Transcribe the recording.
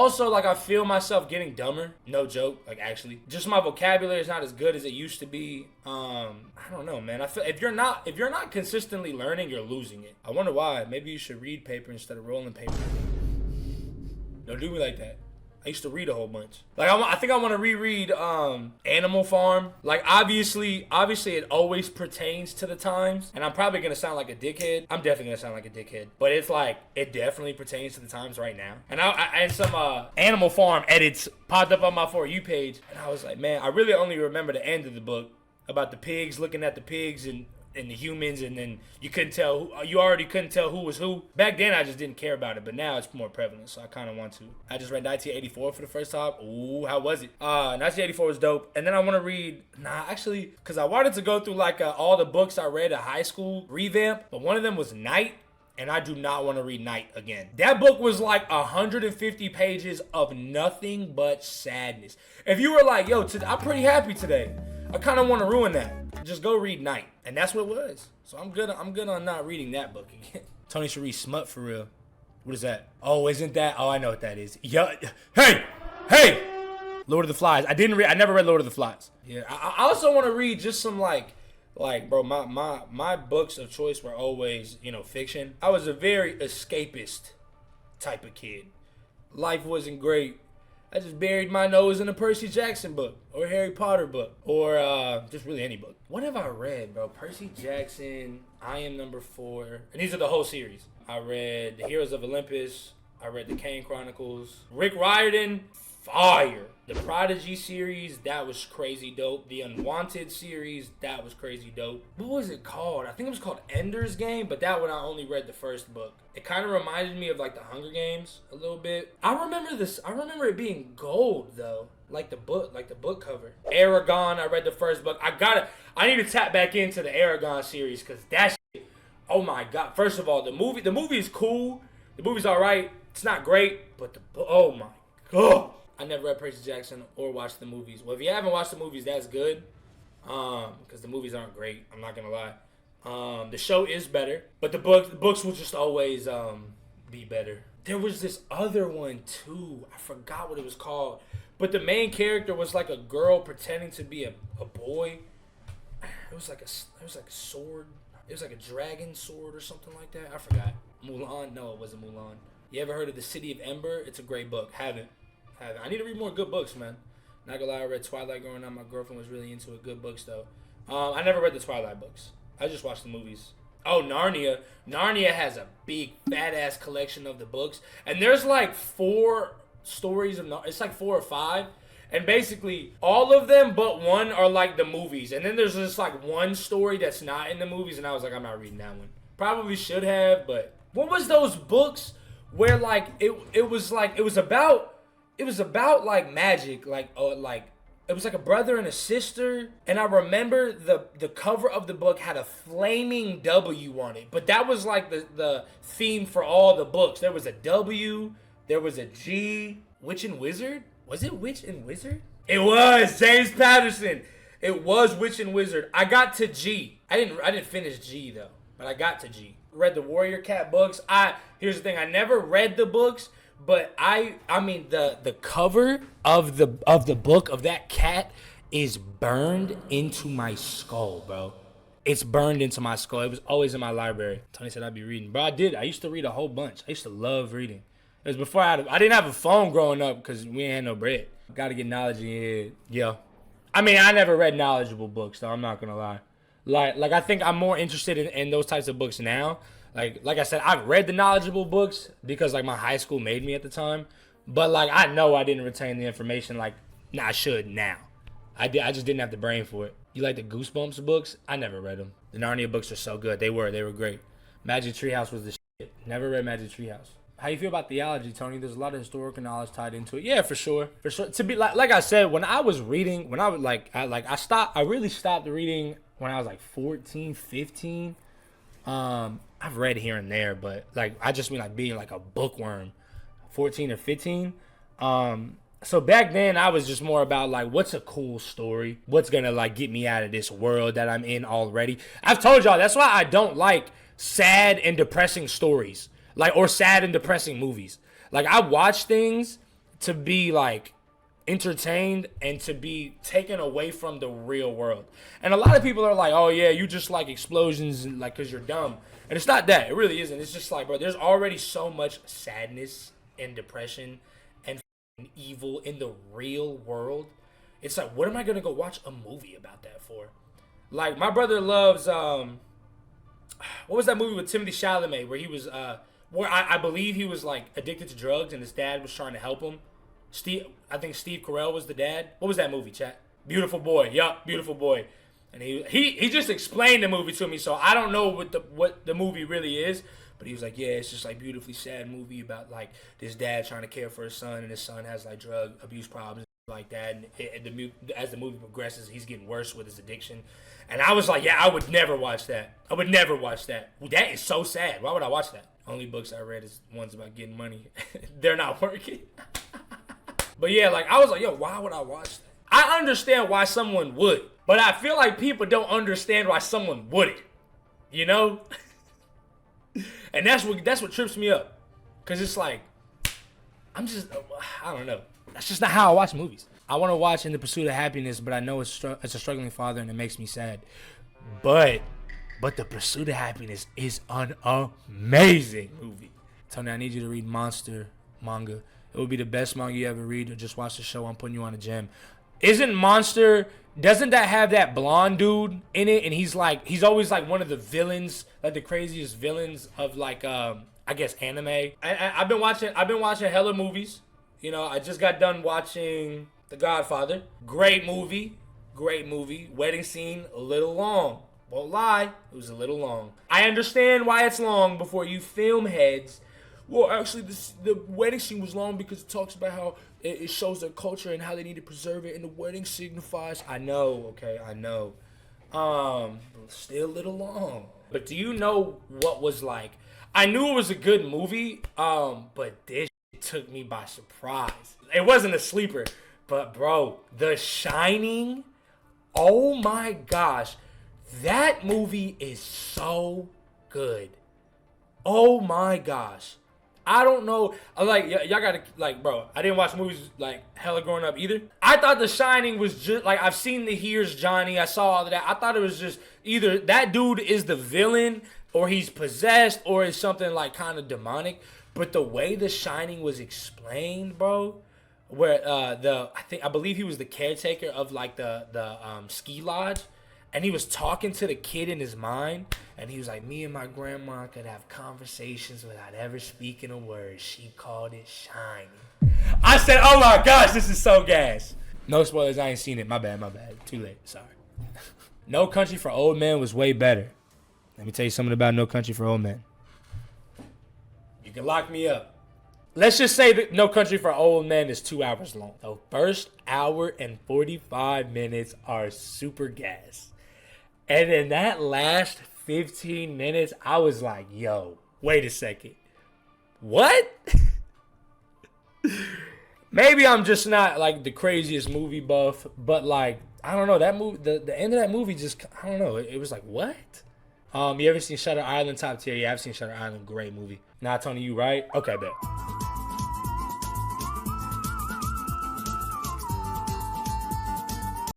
Also, like, I feel myself getting dumber. No joke, like, actually. Just my vocabulary is not as good as it used to be. I don't know, man. I feel if you're not consistently learning, you're losing it. I wonder why. Maybe you should read paper instead of rolling paper. Don't do me like that. I used to read a whole bunch. Like, I think I want to reread Animal Farm. Like, obviously it always pertains to the times. And I'm probably going to sound like a dickhead. I'm definitely going to sound like a dickhead. But it's like, it definitely pertains to the times right now. And and some Animal Farm edits popped up on my For You page. And I was like, man, I really only remember the end of the book. About the pigs, looking at the pigs and the humans, and then you already couldn't tell who was who. Back then, I just didn't care about it, but now it's more prevalent, so I kind of want to. I just read 1984 for the first time. Ooh, how was it? 1984 was dope. And then I want to read, because I wanted to go through like all the books I read at high school, revamp, but one of them was Night, and I do not want to read Night again. That book was like 150 pages of nothing but sadness. If you were like, yo, I'm pretty happy today, I kind of want to ruin that. Just go read Night. And that's what it was. So I'm good on not reading that book again. Tony should read Smut for real. What is that? Oh, isn't that? Oh, I know what that is. Yeah. Hey! Lord of the Flies. I never read Lord of the Flies. Yeah. I also want to read just some like, bro, my books of choice were always, fiction. I was a very escapist type of kid. Life wasn't great. I just buried my nose in a Percy Jackson book or Harry Potter book or just really any book. What have I read, bro? Percy Jackson, I Am Number 4. And these are the whole series. I read The Heroes of Olympus. I read The Kane Chronicles. Rick Riordan, fire. The Prodigy series, that was crazy dope. The Unwanted series, that was crazy dope. What was it called? I think it was called Ender's Game, but that one I only read the first book. It kind of reminded me of like the Hunger Games a little bit. I remember it being gold though. Like the book cover. Aragon, I read the first book. I need to tap back into the Aragon series because that shit, oh my god. First of all, the movie is cool. The movie's alright. It's not great, but oh my god. I never read Percy Jackson or watched the movies. Well, if you haven't watched the movies, that's good. Because the movies aren't great. I'm not going to lie. The show is better. But the books will just always be better. There was this other one, too. I forgot what it was called. But the main character was like a girl pretending to be a boy. It was like a sword. It was like a dragon sword or something like that. I forgot. Mulan? No, it wasn't Mulan. You ever heard of The City of Ember? It's a great book. Haven't. I need to read more good books, man. Not gonna lie, I read Twilight growing up. My girlfriend was really into it. Good books, though. I never read the Twilight books. I just watched the movies. Oh, Narnia. Narnia has a big, fat-ass collection of the books. And there's like 4 stories of Narnia. It's like 4 or 5. And basically, all of them but one are like the movies. And then there's just like one story that's not in the movies. And I was like, I'm not reading that one. Probably should have, but... What was those books where like, it was about like magic, like it was like a brother and a sister, and I remember the cover of the book had a flaming W on it, but that was like the theme for all the books. There was a W, there was a G. Witch and Wizard? Was it Witch and Wizard? It was James Patterson. It was Witch and Wizard. I got to G. I didn't finish G though, but I got to G. Read the Warrior Cat books. Here's the thing, I never read the books. But I mean the cover of the book of that cat is burned into my skull, bro. It's burned into my skull. It was always in my library. Tony said I'd be reading. Bro, I used to read a whole bunch. I used to love reading. It was before I didn't have a phone growing up because we ain't had no bread. Gotta get knowledge in here. Yeah. I mean, I never read knowledgeable books, though. I'm not gonna lie. Like I think I'm more interested in those types of books now. Like I said, I've read the knowledgeable books because like my high school made me at the time. But like I know I didn't retain the information like I should now. I just didn't have the brain for it. You like the Goosebumps books? I never read them. The Narnia books are so good. They were great. Magic Treehouse was the shit. Never read Magic Treehouse. How you feel about theology, Tony? There's a lot of historical knowledge tied into it. Yeah, for sure. For sure. To be like I said, when I was reading, I really stopped reading when I was like 14, 15. I've read here and there, but like I just mean like being like a bookworm, 14 or 15. So back then I was just more about like what's a cool story, what's gonna like get me out of this world that I'm in already. I've told y'all that's why I don't like sad and depressing stories, like or sad and depressing movies. Like I watch things to be like entertained and to be taken away from the real world. And a lot of people are like, oh yeah, you just like explosions and like because you're dumb. And it's not that. It really isn't. It's just like, bro, there's already so much sadness and depression and evil in the real world. It's like, what am I gonna go watch a movie about that for? Like, my brother loves what was that movie with Timothy Chalamet where he was where I believe he was like addicted to drugs and his dad was trying to help him. I think Steve Carell was the dad. What was that movie, chat? Beautiful Boy. Yup, Beautiful Boy. And he just explained the movie to me, so I don't know what the movie really is. But he was like, yeah, it's just like beautifully sad movie about like this dad trying to care for his son, and his son has like drug abuse problems like that. And as the movie progresses, he's getting worse with his addiction. And I was like, yeah, I would never watch that. I would never watch that. That is so sad. Why would I watch that? Only books I read is ones about getting money. They're not working. But yeah, like I was like, yo, why would I watch that? I understand why someone would, but I feel like people don't understand why someone wouldn't. You know? And that's what trips me up. Cause it's like, I don't know. That's just not how I watch movies. I want to watch In the Pursuit of Happiness, but I know it's a struggling father and it makes me sad. But The Pursuit of Happiness is an amazing movie. Tony, I need you to read Monster manga. It would be the best manga you ever read, or just watch the show. I'm putting you on a gem. Doesn't that have that blonde dude in it? And he's always like one of the villains, like the craziest villains of like I guess anime. I've been watching hella movies. You know, I just got done watching The Godfather. Great movie. Wedding scene, a little long. Won't lie, it was a little long. I understand why it's long before you film heads. Well, actually, the wedding scene was long because it talks about how it shows their culture and how they need to preserve it, and the wedding signifies. I know, okay, I know. Still a little long. But do you know what was like? I knew it was a good movie, but this took me by surprise. It wasn't a sleeper, but bro, The Shining. Oh my gosh, that movie is so good. Oh my gosh. I don't know, like, y'all gotta, like, bro, I didn't watch movies, like, hella growing up either. I thought The Shining was just, like, I've seen the Here's Johnny, I saw all of that. I thought it was just either that dude is the villain, or he's possessed, or it's something, like, kind of demonic. But the way The Shining was explained, bro, where, I believe he was the caretaker of, like, the ski lodge. And he was talking to the kid in his mind. And he was like, me and my grandma could have conversations without ever speaking a word. She called it shining. I said, oh my gosh, this is so gas. No spoilers, I ain't seen it. My bad. Too late, sorry. No Country for Old Men was way better. Let me tell you something about No Country for Old Men. You can lock me up. Let's just say that No Country for Old Men is 2 hours long. The first hour and 45 minutes are super gas. And in that last 15 minutes, I was like, yo, wait a second. What? Maybe I'm just not like the craziest movie buff, but like, I don't know, that movie, the end of that movie just, I don't know, it was like, what? You ever seen Shutter Island top tier? Yeah, I've seen Shutter Island, great movie. Nah, Tony, you right? Okay, bet.